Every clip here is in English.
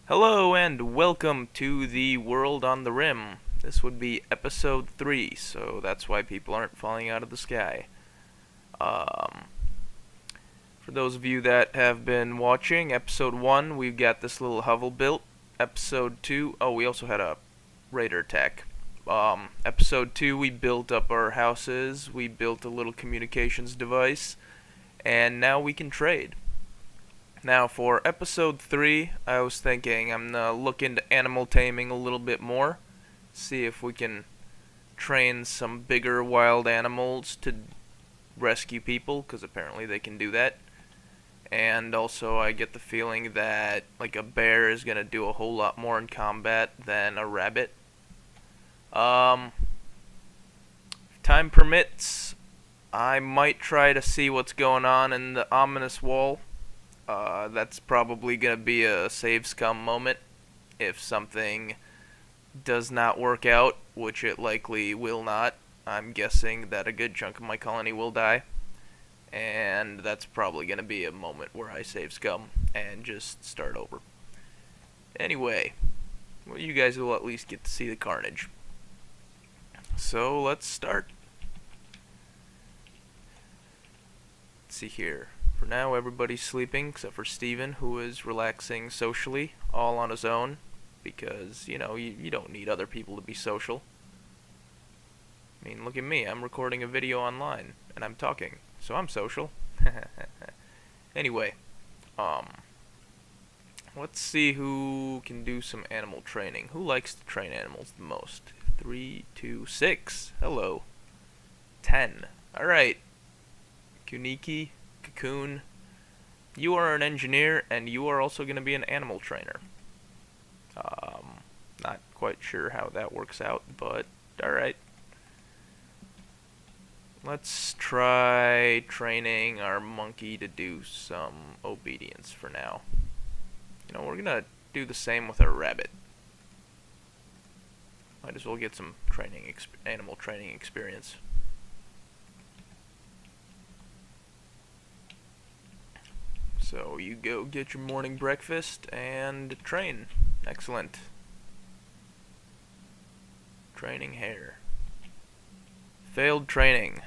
Hello and welcome to the World on the Rim. This would be episode 3, so that's why people aren't falling out of the sky. Um, for those of you that have been watching, episode 1, we've got this little hovel built. Episode 2, oh, we also had a raider attack. Episode 2, we built up our houses, we built a little communications device, and now we can trade. Now, for episode 3, I was thinking I'm going to look into animal taming a little bit more. See if we can train some bigger wild animals to rescue people, because apparently they can do that. And also, I get the feeling that, like, a bear is going to do a whole lot more in combat than a rabbit. If time permits, I might try to see what's going on in the ominous wall. That's probably going to be a save scum moment if something does not work out, which it likely will not. I'm guessing that a good chunk of my colony will die, and that's probably going to be a moment where I save scum and just start over. Anyway, well, you guys will at least get to see the carnage. So let's start. Let's see here. For now, everybody's sleeping except for Steven, who is relaxing socially, all on his own, because, you know, you don't need other people to be social. I mean, look at me, I'm recording a video online, and I'm talking, so I'm social. Anyway, let's see who can do some animal training. Who likes to train animals the most? 3, 2, 6. Hello. 10. Alright. Kuniki. Cocoon, you are an engineer, and you are also going to be an animal trainer. Not quite sure how that works out, but alright. Let's try training our monkey to do some obedience for now. You know, we're going to do the same with our rabbit. Might as well get some animal training experience. So you go get your morning breakfast and train. Excellent. Training hare. Failed training.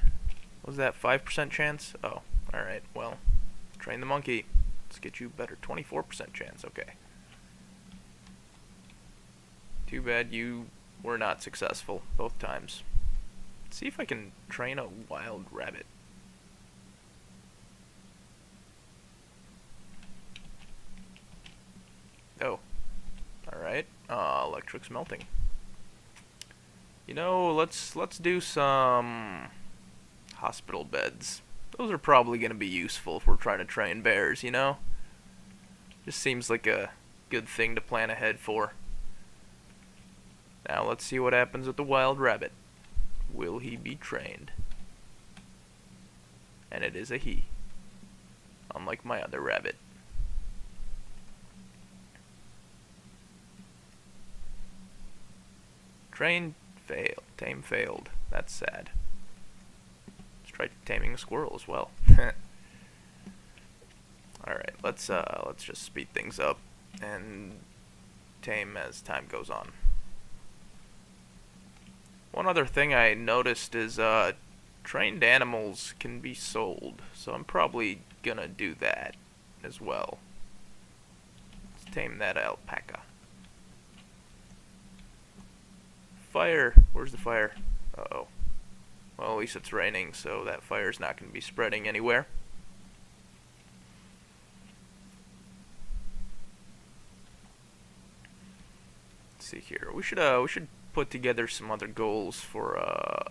Was that 5% chance? Oh, alright, well, train the monkey. Let's get you better. 24% chance, okay. Too bad you were not successful both times. Let's see if I can train a wild rabbit. Oh, alright. Electric's melting. You know, let's do some hospital beds. Those are probably going to be useful if we're trying to train bears, you know? Just seems like a good thing to plan ahead for. Now let's see what happens with the wild rabbit. Will he be trained? And it is a he. Unlike my other rabbit. Train failed. Tame failed. That's sad. Let's try taming a squirrel as well. Alright, let's just speed things up and tame as time goes on. One other thing I noticed is trained animals can be sold, so I'm probably gonna do that as well. Let's tame that alpaca. Fire! Where's the fire? Uh-oh. Well, at least it's raining, so that fire's not going to be spreading anywhere. Let's see here. We should put together some other goals for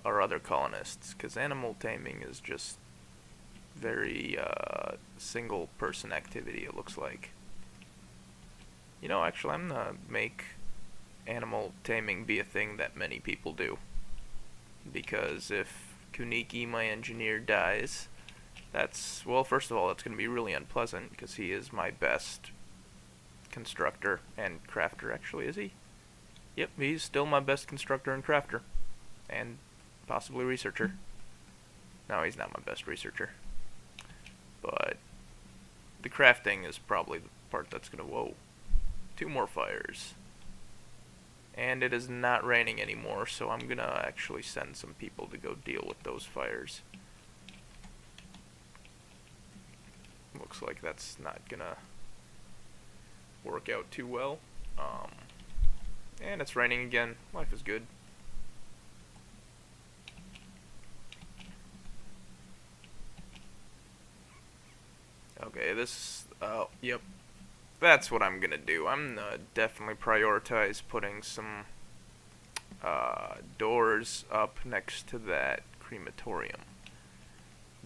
our other colonists, because animal taming is just very single-person activity, it looks like. You know, actually, I'm going to make animal taming be a thing that many people do, because if Kuniki, my engineer, dies, that's, well, first of all, that's going to be really unpleasant, because he is my best constructor and crafter. Actually, is he? Yep, he's still my best constructor and crafter, and possibly researcher. No, he's not my best researcher, but the crafting is probably the part that's going to, whoa, 2 more fires. And it is not raining anymore, so I'm gonna actually send some people to go deal with those fires. Looks like that's not gonna work out too well. And it's raining again. Life is good. Okay, yep. That's what I'm gonna do. I'm gonna definitely prioritize putting some doors up next to that crematorium,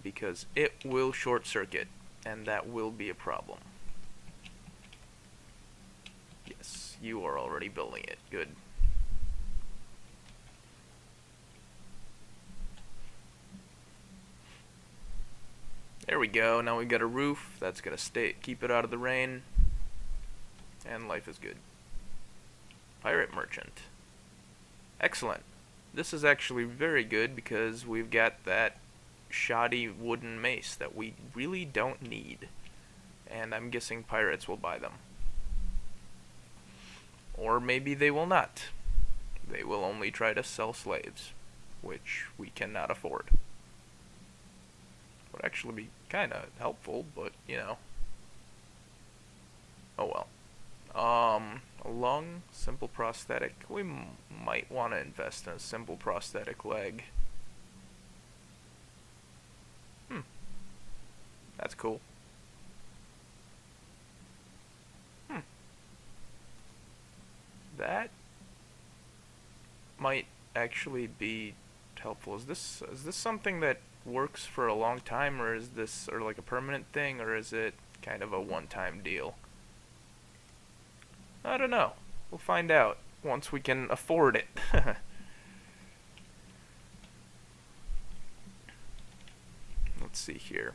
because it will short circuit, and that will be a problem. Yes, you are already building it. Good. There we go. Now we got a roof. That's gonna keep it out of the rain. And life is good. Pirate merchant. Excellent. This is actually very good because we've got that shoddy wooden mace that we really don't need. And I'm guessing pirates will buy them. Or maybe they will not. They will only try to sell slaves, which we cannot afford. Would actually be kind of helpful, but you know. Oh well. A lung, simple prosthetic. We might want to invest in a simple prosthetic leg. That's cool. That might actually be helpful. Is this something that works for a long time, or is this like a permanent thing, or is it kind of a one-time deal? I don't know. We'll find out once we can afford it. Let's see here.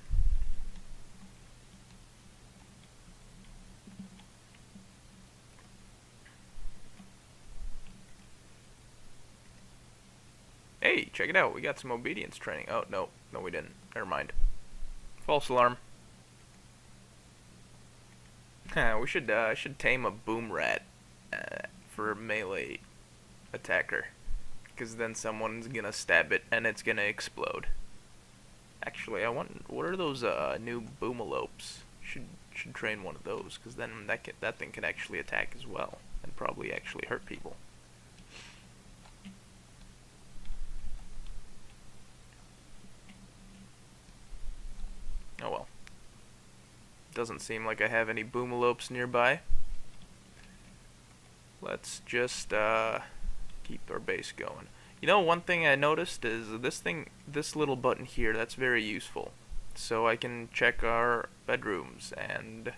Hey, check it out. We got some obedience training. Oh, no. No, we didn't. Never mind. False alarm. We should tame a boom rat for a melee attacker, because then someone's gonna stab it and it's gonna explode. Actually, I want. What are those new boomalopes? Should train one of those, because then that thing can actually attack as well and probably actually hurt people. Oh well. Doesn't seem like I have any boomalopes nearby. Let's just keep our base going. You know, one thing I noticed is this little button here, that's very useful. So I can check our bedrooms, and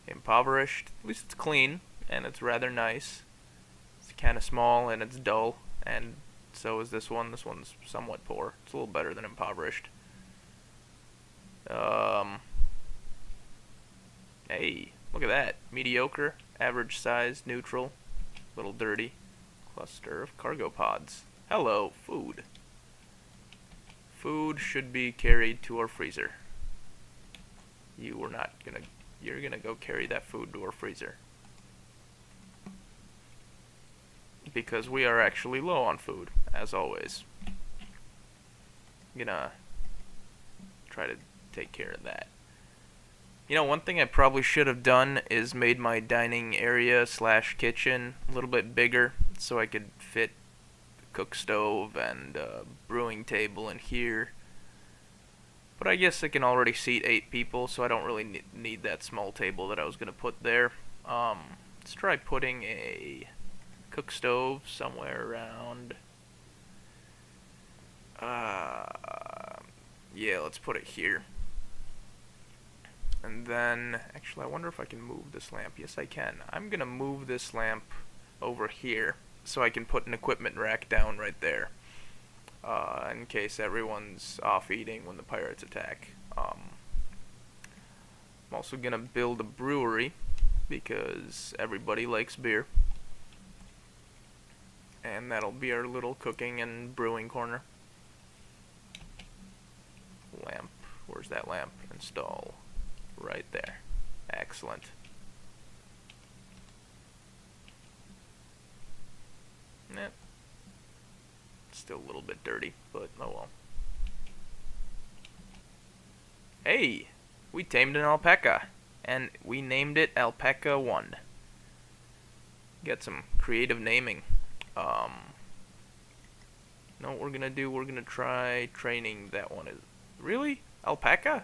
impoverished, at least it's clean, and it's rather nice. It's kind of small, and it's dull, and so is this one. This one's somewhat poor. It's a little better than impoverished. Hey, look at that. Mediocre, average size, neutral, little dirty. Cluster of cargo pods. Hello, food. Food should be carried to our freezer. You're gonna go carry that food to our freezer. Because we are actually low on food, as always. I'm gonna try to take care of that. You know, one thing I probably should have done is made my dining area / kitchen a little bit bigger, so I could fit the cook stove and brewing table in here. But I guess I can already seat 8 people, so I don't really need that small table that I was going to put there. Let's try putting a cook stove somewhere around. Yeah, let's put it here. And then, actually, I wonder if I can move this lamp. Yes, I can. I'm going to move this lamp over here so I can put an equipment rack down right there. In case everyone's off eating when the pirates attack. I'm also going to build a brewery because everybody likes beer. And that'll be our little cooking and brewing corner. Lamp. Where's that lamp? Install. Right there. Excellent. Still a little bit dirty, but oh well. Hey, we tamed an alpaca, and we named it Alpaca 1. Got some creative naming. Know what we're gonna do? We're gonna try training that one. Really? Alpaca?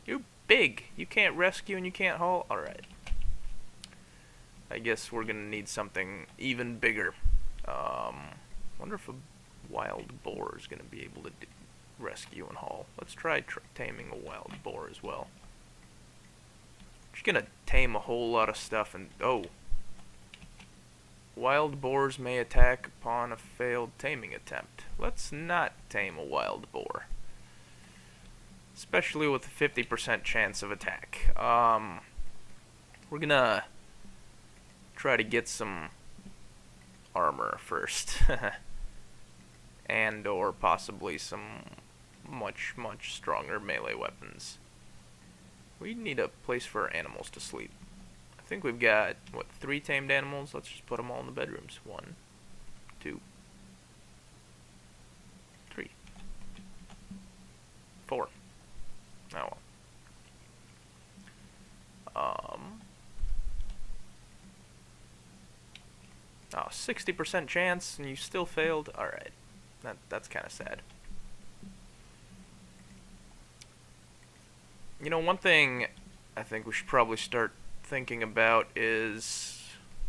You're big. You can't rescue and you can't haul? Alright. I guess we're gonna need something even bigger. Wonder if a wild boar is gonna be able to rescue and haul. Let's try taming a wild boar as well. Just gonna tame a whole lot of stuff and... oh. Wild boars may attack upon a failed taming attempt. Let's not tame a wild boar. Especially with a 50% chance of attack. We're gonna try to get some armor first. And or possibly some much stronger melee weapons. We need a place for our animals to sleep. I think we've got, what, 3 tamed animals? Let's just put them all in the bedrooms. 1, 2, 3, 4. Oh well. 60% chance and you still failed? Alright. That's kind of sad. You know, one thing I think we should probably start thinking about is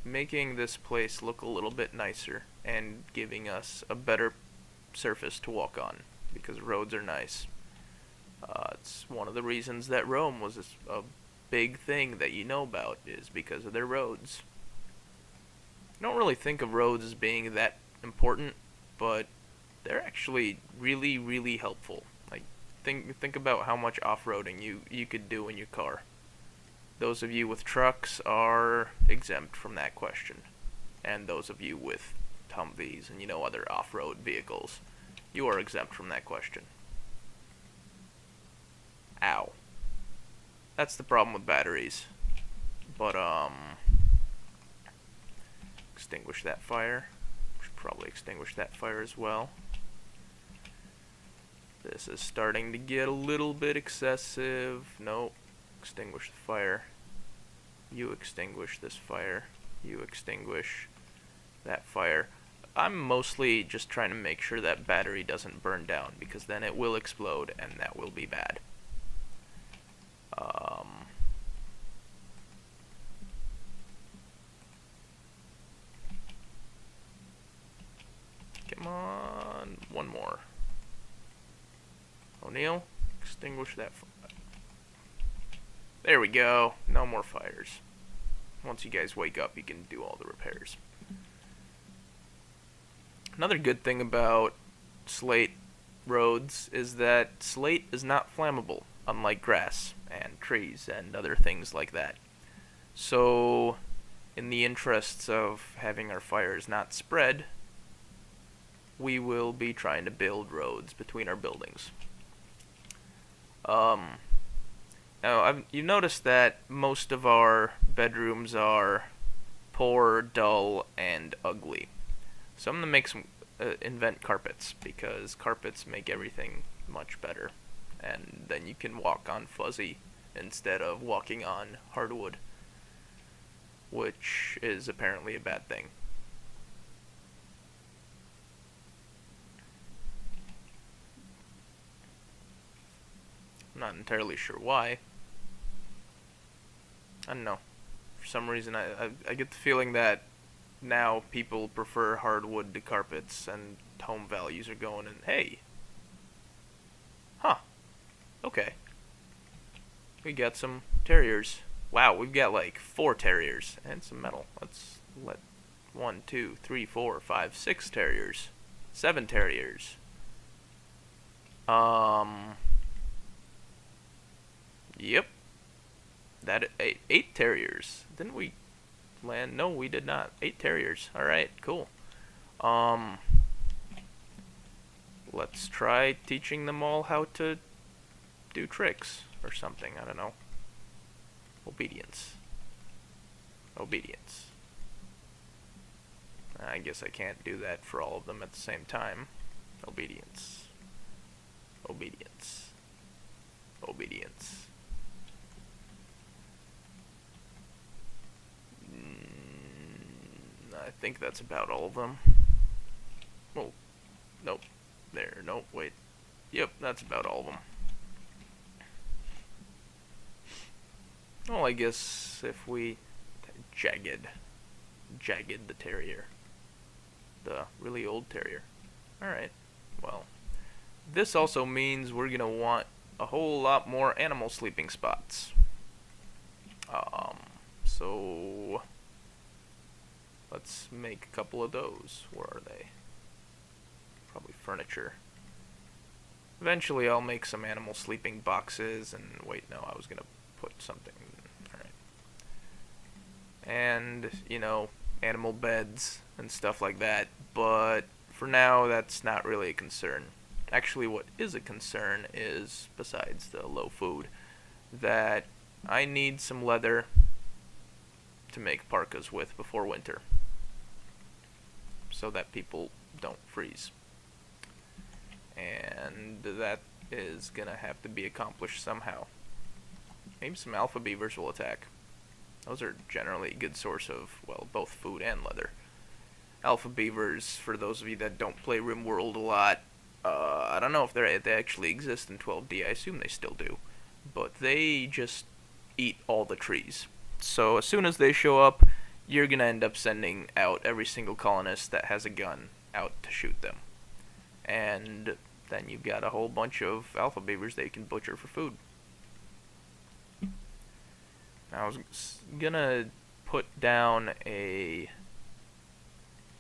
making this place look a little bit nicer and giving us a better surface to walk on, because roads are nice. It's one of the reasons that Rome was a big thing that you know about, is because of their roads. I don't really think of roads as being that important, but they're actually really helpful. Like, think about how much off-roading you could do in your car. Those of you with trucks are exempt from that question. And those of you with Humvees and, other off-road vehicles, you are exempt from that question. Ow. That's the problem with batteries. But, extinguish that fire. Should probably extinguish that fire as well. This is starting to get a little bit excessive. Nope. Extinguish the fire. You extinguish this fire. You extinguish that fire. I'm mostly just trying to make sure that battery doesn't burn down, because then it will explode and that will be bad. Come on, one more. O'Neill, extinguish that fire. There we go. No more fires. Once you guys wake up, you can do all the repairs. Another good thing about slate roads is that slate is not flammable, unlike grass and trees and other things like that. So, in the interests of having our fires not spread, we will be trying to build roads between our buildings. Now, you've noticed that most of our bedrooms are poor, dull, and ugly. So I'm going to invent carpets, because carpets make everything much better. And then you can walk on fuzzy instead of walking on hardwood, which is apparently a bad thing. I'm not entirely sure why. I don't know. For some reason, I get the feeling that now people prefer hardwood to carpets, and home values are going, and hey. Huh. Okay. We got some terriers. Wow, we've got like 4 terriers and some metal. Let's let 1, 2, 3, 4, 5, 6 terriers. 7 terriers. Yep. That 8 terriers. Didn't we land? No, we did not. 8 terriers. Alright, cool. Let's try teaching them all how to do tricks or something. I don't know. Obedience. Obedience. I guess I can't do that for all of them at the same time. Obedience. Obedience. Obedience. I think that's about all of them. Oh, nope. There, nope, wait. Yep, that's about all of them. Well, I guess if we... Jagged the terrier. The really old terrier. Alright, well. This also means we're gonna want a whole lot more animal sleeping spots. So... let's make a couple of those. Where are they? Probably furniture. Eventually I'll make some animal sleeping boxes and... wait, no, I was gonna put something... alright. And, you know, animal beds and stuff like that, but for now that's not really a concern. Actually, what is a concern is, besides the low food, that I need some leather to make parkas with before winter, so that people don't freeze. And that is gonna have to be accomplished somehow. Maybe some alpha beavers will attack. Those are generally a good source of, well, both food and leather. Alpha beavers, for those of you that don't play Rimworld a lot, I don't know if they actually exist in 12D. I assume they still do. But they just eat all the trees. So as soon as they show up, you're going to end up sending out every single colonist that has a gun out to shoot them. And then you've got a whole bunch of alpha beavers that you can butcher for food. I was gonna put down a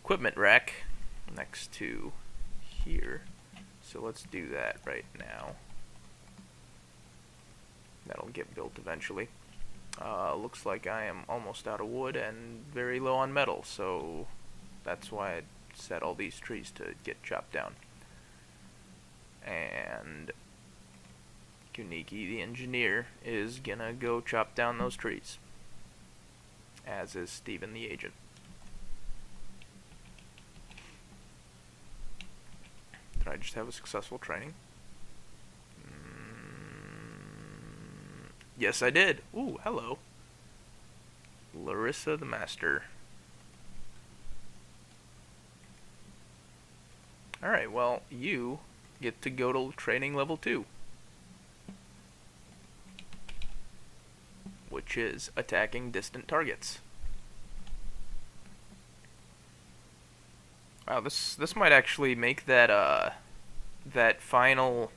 equipment rack next to here, so let's do that right now. That'll get built eventually. Looks like I am almost out of wood and very low on metal, so that's why I set all these trees to get chopped down. And Kuniki, the engineer, is gonna go chop down those trees, as is Steven, the agent. Did I just have a successful training? Yes, I did. Ooh, hello. Larissa the Master. Alright, well, you get to go to training level 2. Which is attacking distant targets. Wow, this might actually make that that final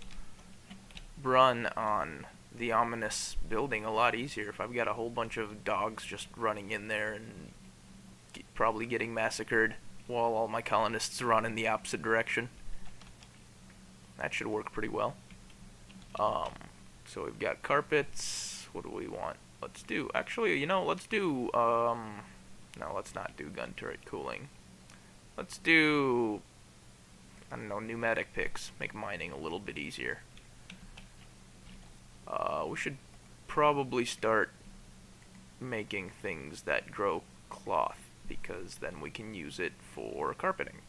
run on the ominous building a lot easier if I've got a whole bunch of dogs just running in there and probably getting massacred while all my colonists run in the opposite direction. That should work pretty well. So we've got carpets. What do we want? Let's do, actually, you know, let's do, no, let's not do gun turret cooling. Let's do, I don't know, pneumatic picks. Make mining a little bit easier. We should probably start making things that grow cloth, because then we can use it for carpeting.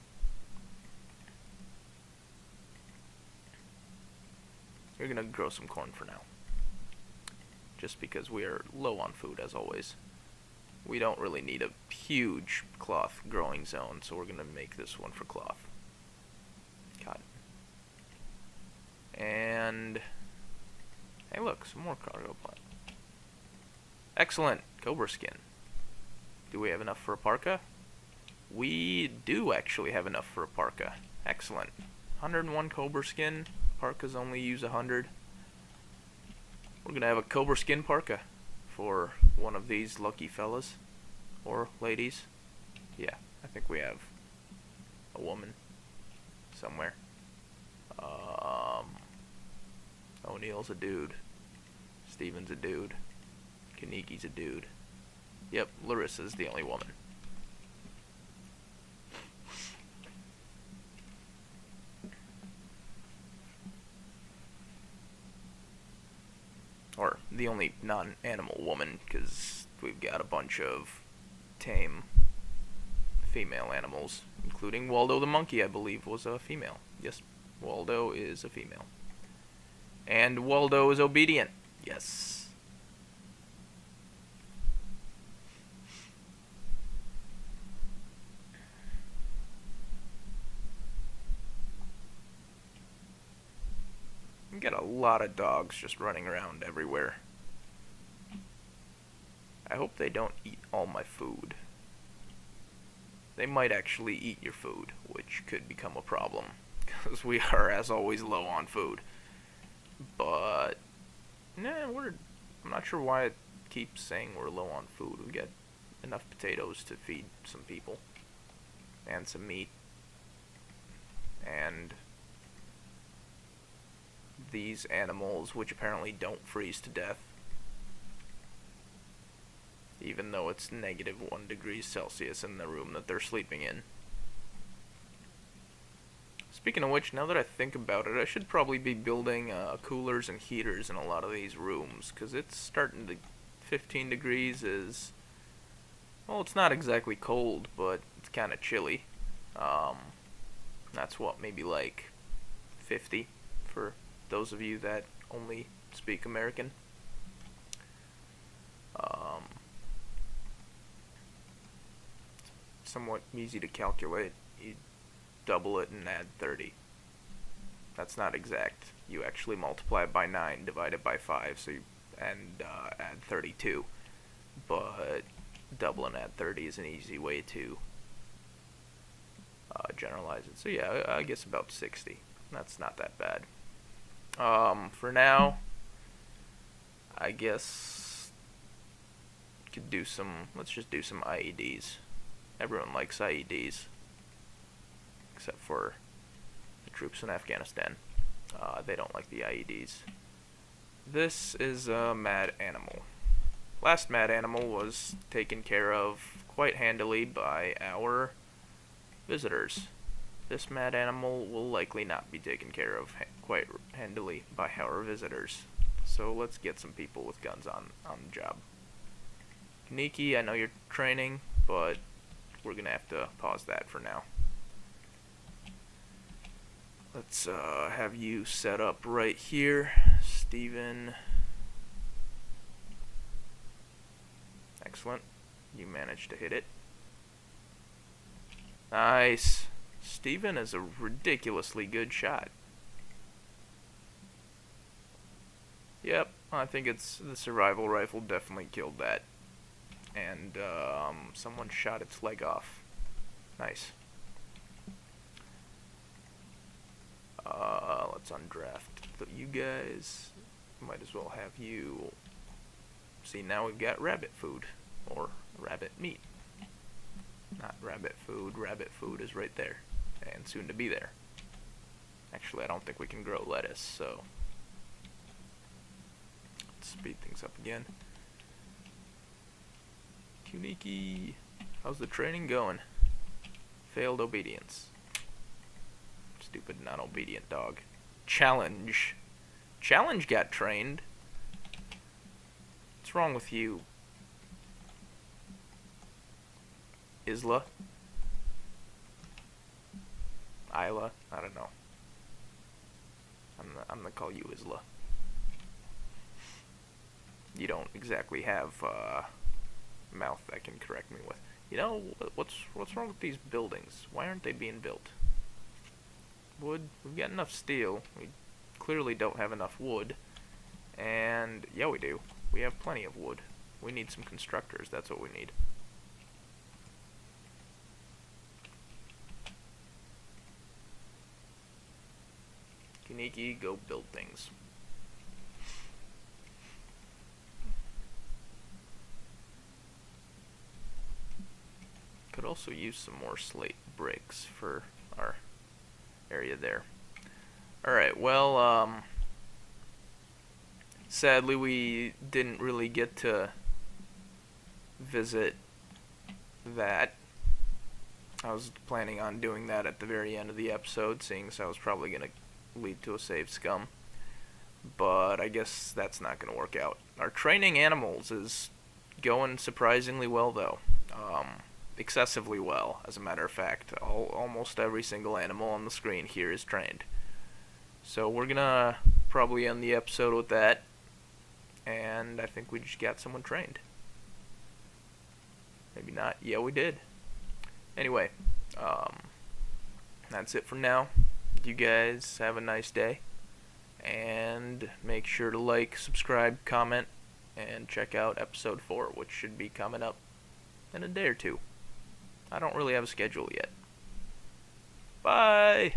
We're gonna grow some corn for now, just because we are low on food, as always. We don't really need a huge cloth growing zone, so we're gonna make this one for cloth. Cotton. And hey, look, some more cargo plant. Excellent. Cobra skin. Do we have enough for a parka? We do actually have enough for a parka. Excellent. 101 cobra skin. Parkas only use 100. We're gonna have a cobra skin parka for one of these lucky fellas. Or ladies. Yeah, I think we have a woman somewhere. O'Neill's a dude. Steven's a dude. Kaniki's a dude. Yep, Larissa's the only woman. Or the only non-animal woman, because we've got a bunch of tame female animals, including Waldo the monkey, I believe, was a female. Yes, Waldo is a female. And Waldo is obedient. Yes. You got a lot of dogs just running around everywhere. I hope they don't eat all my food. They might actually eat your food, which could become a problem, because we are, as always, low on food. But, I'm not sure why it keeps saying we're low on food. We get enough potatoes to feed some people, and some meat, and these animals, which apparently don't freeze to death, even though it's -1 degrees Celsius in the room that they're sleeping in. Speaking of which, now that I think about it, I should probably be building coolers and heaters in a lot of these rooms, because it's starting to... 15 degrees is... well, it's not exactly cold, but it's kind of chilly. That's what, maybe like 50 for those of you that only speak American. Somewhat easy to calculate. You double it and add 30. That's not exact. You actually multiply it by 9, divide it by 5, so add 32. But double and add 30 is an easy way to generalize it. So yeah, I guess about 60. That's not that bad. For now, I guess could do some. Let's just do some IEDs. Everyone likes IEDs, except for the troops in Afghanistan. They don't like the IEDs. This is a mad animal. Last mad animal was taken care of quite handily by our visitors. This mad animal will likely not be taken care of quite handily by our visitors. So let's get some people with guns on the job. Kaneki, I know you're training, but we're gonna have to pause that for now. Let's have you set up right here, Steven. Excellent. You managed to hit it. Nice. Steven is a ridiculously good shot. Yep, I think it's the survival rifle definitely killed that. And someone shot its leg off. Nice. Let's undraft you guys. Might as well have you. See, now we've got rabbit food, or rabbit meat. Not rabbit food is right there, and soon to be there. Actually, I don't think we can grow lettuce, so let's speed things up again. Kuniki, how's the training going? Failed obedience. Stupid non-obedient dog. Challenge. Challenge got trained. What's wrong with you? Isla? Isla? I don't know. I'm gonna call you Isla. You don't exactly have mouth that can correct me with. You know, what's wrong with these buildings? Why aren't they being built? Wood. We've got enough steel. We clearly don't have enough wood. And yeah, we do. We have plenty of wood. We need some constructors. That's what we need. Kuniki, go build things. Could also use some more slate bricks for our area there. Alright, well, sadly we didn't really get to visit that. I was planning on doing that at the very end of the episode, seeing as I was probably going to lead to a save scum. But I guess that's not going to work out. Our training animals is going surprisingly well, though. excessively well, as a matter of fact. Almost every single animal on the screen here is trained. So we're gonna probably end the episode with that, and I think we just got someone trained. Maybe not. Yeah, we did. Anyway, that's it for now. You guys have a nice day, and make sure to like, subscribe, comment, and check out episode 4, which should be coming up in a day or two. I don't really have a schedule yet. Bye!